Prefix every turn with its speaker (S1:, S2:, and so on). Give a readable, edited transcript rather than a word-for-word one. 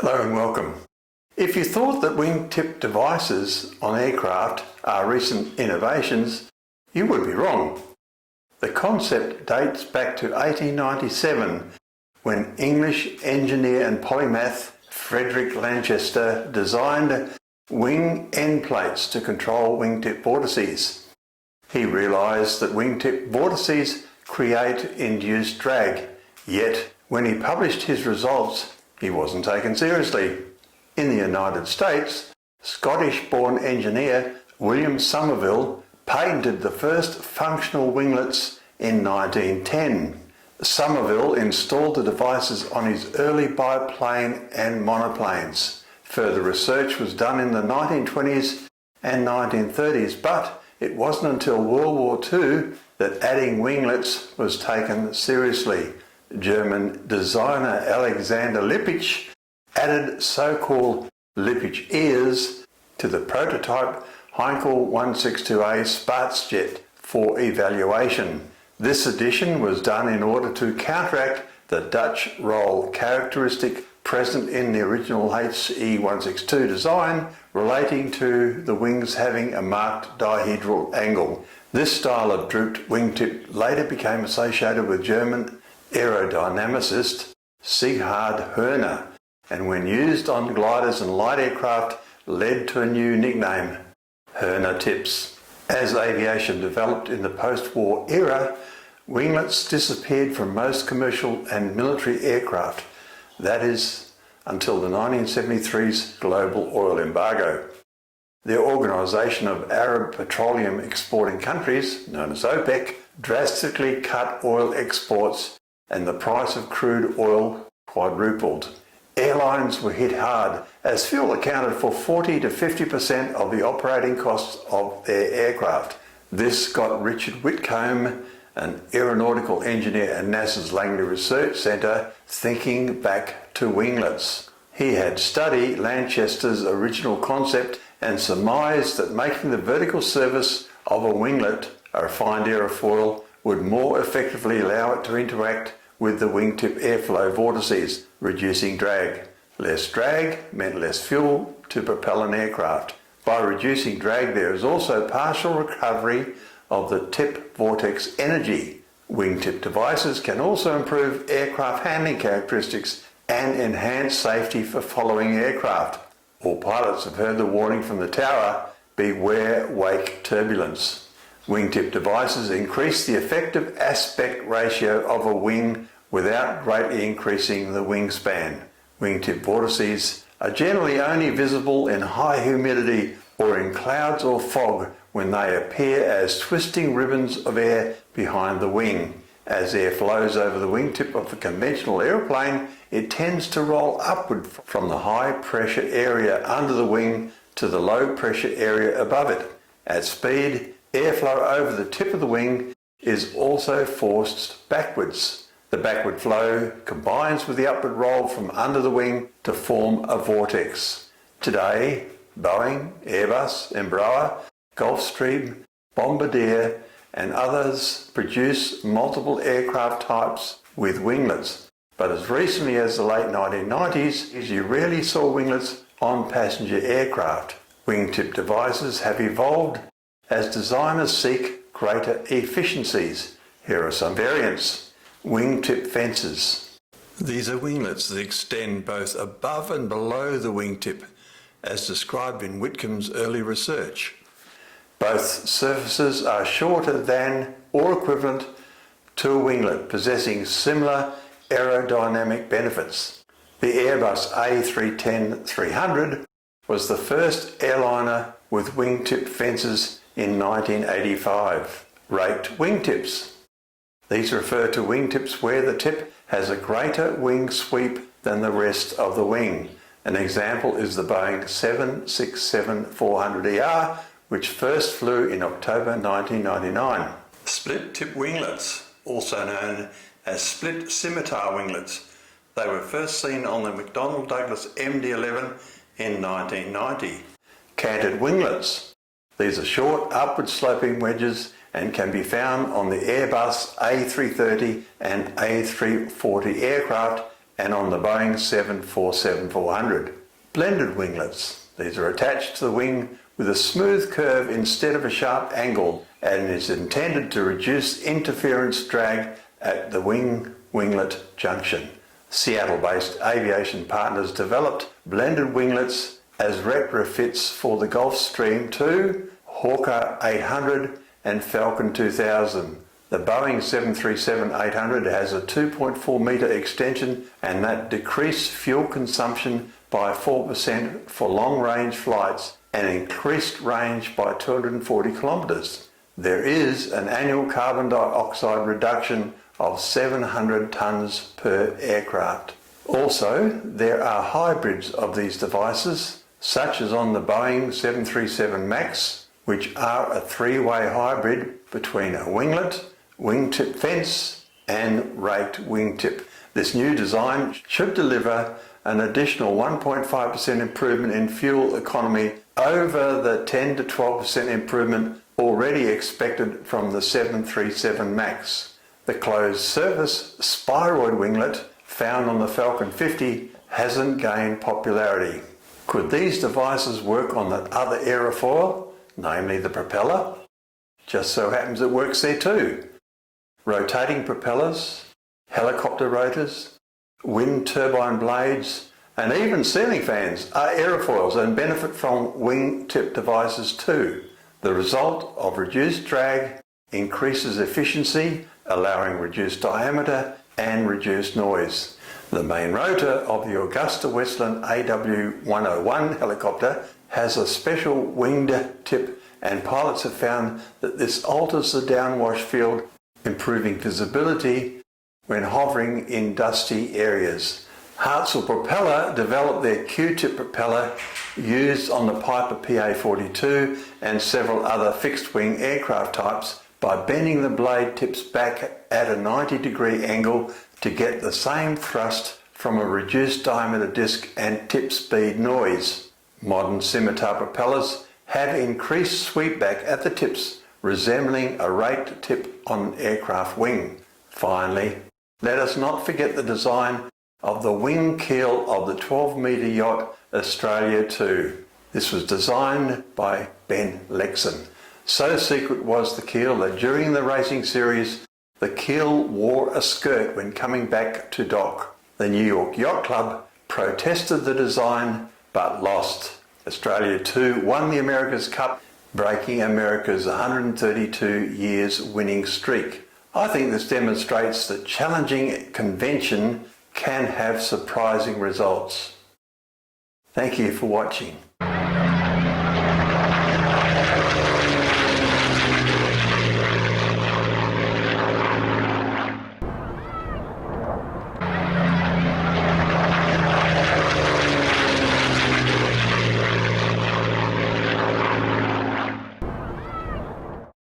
S1: Hello and welcome. If you thought that wingtip devices on aircraft are recent innovations, you would be wrong. The concept dates back to 1897 when English engineer and polymath Frederick Lanchester designed wing end plates to control wingtip vortices. He realised that wingtip vortices create induced drag, yet when he published his results, he wasn't taken seriously. In the United States, Scottish-born engineer William Somerville patented the first functional winglets in 1910. Somerville installed the devices on his early biplane and monoplanes. Further research was done in the 1920s and 1930s, but it wasn't until World War II that adding winglets was taken seriously. German designer Alexander Lippich added so-called Lippich ears to the prototype Heinkel 162A Spartsjet for evaluation. This addition was done in order to counteract the Dutch roll characteristic present in the original HE 162 design relating to the wings having a marked dihedral angle. This style of drooped wingtip later became associated with German aerodynamicist Sighard Herner, and when used on gliders and light aircraft led to a new nickname, Herner tips. As aviation developed in the post-war era, winglets disappeared from most commercial and military aircraft, that is, until the 1973's global oil embargo. The Organisation of Arab Petroleum Exporting Countries, known as OPEC, drastically cut oil exports and the price of crude oil quadrupled. Airlines were hit hard as fuel accounted for 40 to 50% of the operating costs of their aircraft. This got Richard Whitcomb, an aeronautical engineer at NASA's Langley Research Centre, thinking back to winglets. He had studied Lanchester's original concept and surmised that making the vertical surface of a winglet a refined aerofoil would more effectively allow it to interact with the wingtip airflow vortices, reducing drag. Less drag meant less fuel to propel an aircraft. By reducing drag, there is also partial recovery of the tip vortex energy. Wingtip devices can also improve aircraft handling characteristics and enhance safety for following aircraft. All pilots have heard the warning from the tower, beware wake turbulence. Wingtip devices increase the effective aspect ratio of a wing without greatly increasing the wingspan. Wingtip vortices are generally only visible in high humidity or in clouds or fog when they appear as twisting ribbons of air behind the wing. As air flows over the wingtip of a conventional aeroplane, it tends to roll upward from the high pressure area under the wing to the low pressure area above it. At speed, airflow over the tip of the wing is also forced backwards. The backward flow combines with the upward roll from under the wing to form a vortex. Today, Boeing, Airbus, Embraer, Gulfstream, Bombardier and others produce multiple aircraft types with winglets. But as recently as the late 1990s, you rarely saw winglets on passenger aircraft. Wingtip devices have evolved as designers seek greater efficiencies. Here are some variants. Wingtip fences. These are winglets that extend both above and below the wingtip, as described in Whitcomb's early research. Both surfaces are shorter than or equivalent to a winglet, possessing similar aerodynamic benefits. The Airbus A310-300 was the first airliner with wingtip fences in 1985. Raked wingtips. These refer to wingtips where the tip has a greater wing sweep than the rest of the wing. An example is the Boeing 767-400ER, which first flew in October 1999. Split tip winglets, also known as split scimitar winglets. They were first seen on the McDonnell Douglas MD-11 in 1990. Candid winglets. These are short, upward sloping wedges and can be found on the Airbus A330 and A340 aircraft and on the Boeing 747-400. Blended winglets. These are attached to the wing with a smooth curve instead of a sharp angle and is intended to reduce interference drag at the wing-winglet junction. Seattle-based Aviation Partners developed blended winglets as retrofits for the Gulfstream II, Hawker 800 and Falcon 2000. The Boeing 737-800 has a 2.4 metre extension and that decreased fuel consumption by 4% for long-range flights and increased range by 240 kilometres. There is an annual carbon dioxide reduction of 700 tonnes per aircraft. Also, there are hybrids of these devices, such as on the Boeing 737 MAX, which are a three-way hybrid between a winglet, wingtip fence and raked wingtip. This new design should deliver an additional 1.5% improvement in fuel economy over the 10 to 12% improvement already expected from the 737 MAX. The closed surface spheroid winglet found on the Falcon 50 hasn't gained popularity. Could these devices work on that other aerofoil, namely the propeller? Just so happens it works there too. Rotating propellers, helicopter rotors, wind turbine blades, and even ceiling fans are aerofoils and benefit from wingtip devices too. The result of reduced drag increases efficiency, allowing reduced diameter and reduced noise. The main rotor of the Augusta Westland AW101 helicopter has a special winged tip, and pilots have found that this alters the downwash field, improving visibility when hovering in dusty areas. Hartzell Propeller developed their Q-tip propeller used on the Piper PA-42 and several other fixed-wing aircraft types by bending the blade tips back at a 90-degree angle to get the same thrust from a reduced diameter disc and tip speed noise. Modern scimitar propellers have increased sweepback at the tips, resembling a raked tip on an aircraft wing. Finally, let us not forget the design of the wing keel of the 12-metre yacht Australia 2. This was designed by Ben Lexon. So secret was the keel that during the racing series, the keel wore a skirt when coming back to dock. The New York Yacht Club protested the design but lost. Australia 2 won the America's Cup, breaking America's 132 years winning streak. I think this demonstrates that challenging convention can have surprising results. Thank you for watching.